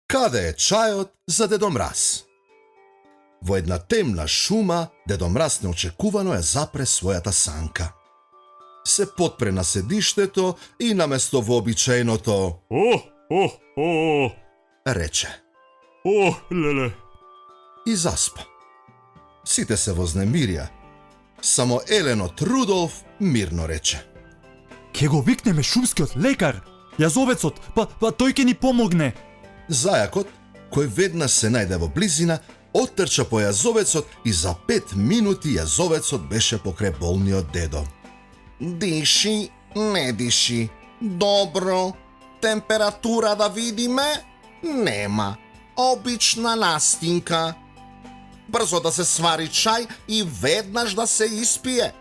Каде е чајот за Дедо Мраз? Во една темна шума, Дедо Мраз неочекувано ја запре својата санка. Се потпре на седиштето и наместо вообичаеното рече леле. и заспа. Сите се вознемирија. Само Еленот Рудолф мирно рече: Ке го викнеме шумскиот лекар, јазовецот, па тој ќе ни помогне. Зајакот, кој веднаш се најде во близина, оттрча по јазовецот и за 5 минути јазовецот беше покрај болниот дедо. Диши, не диши. Добро. Температура да видиме? Нема. Обична настинка. Брзо да се свари чај и веднаш да се испие.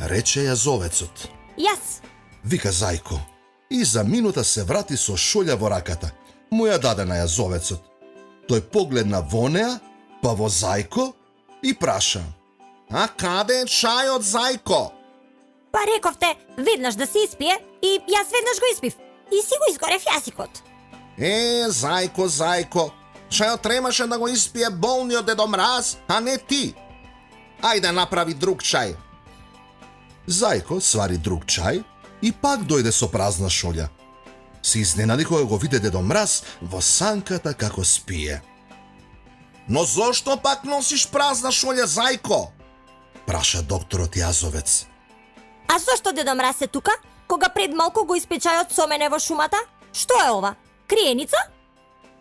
Рече јазовецот. Јас. Вика Зајко. И за минута се врати со шолја во раката. Му ја даде на јазовецот. Тој погледна во неа, па во Зајко и праша: А каде е чајот, Зајко? Па рековте веднаш да се испие и јас веднаш го испив. И си го изгорев јасикот. Зајко, Зајко. Чајот требаше да го испие болниот Дедо Мраз, а не ти. Ајде направи друг чај. Зајко свари друг чај и пак дојде со празна шолја. Се изненади кога го виде Дедо Мраз во санката како спие. Но зошто пак носиш празна шолја, Зајко? Праша докторот Јазовец. А зошто Дедо Мраз е тука, кога пред малку го испе чајот со мене во шумата? Што е ова? Криеница?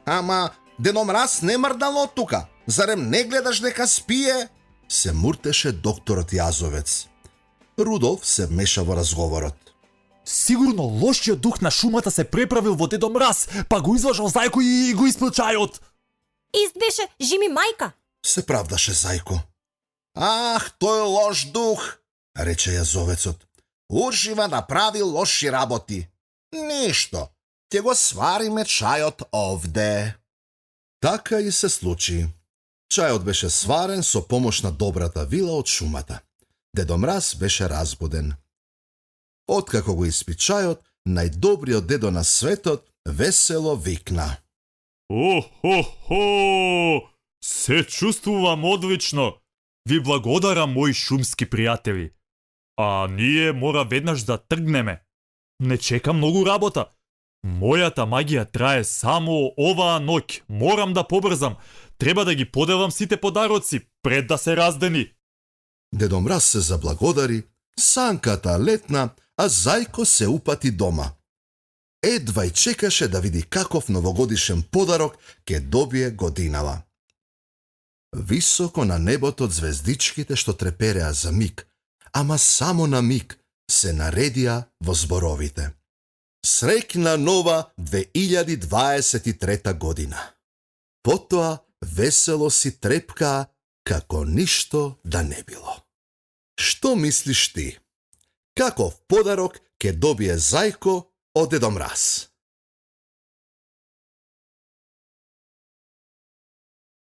Ама Дедо Мраз не мрдал од тука. Зарем не гледаш дека спие? Се муртеше докторот Јазовец. Рудолф се меша во разговорот. Сигурно лошиот дух на шумата се преправил во Дедо Мраз, па го излажал Зајко и го испил чајот. Ист беше Жими мајка. Се правдаше Зајко. Ах, тој лош дух, Рече јазовецот. ужива да прави лоши работи. Ништо, ќе го свариме чајот овде. Така и се случи. Чајот беше сварен со помош на добрата вила од шумата. Дедо Мраз беше разбуден. Откако го испи чајот, најдобриот дедо на светот весело викна: Се чувствувам одлично. Ви благодарам, мои шумски пријатели. А ние мора веднаш да тргнеме. Не чека многу работа. Мојата магија трае само оваа ноќ. Морам да побрзам. Треба да ги поделам сите подароци пред да се раздени. Дедо Мраз се заблагодари, санката летна, а Зајко се упати дома. Едвај чекаше да види каков новогодишен подарок ќе добие годинава. Високо на небото звездичките што трепереа за миг, ама само на миг, се наредија во зборовите: Среќна нова 2023 година. Потоа весело си трепкаа како ништо да не било. Што мислиш ти? Каков подарок ќе добие Зајко од Дедо Мраз?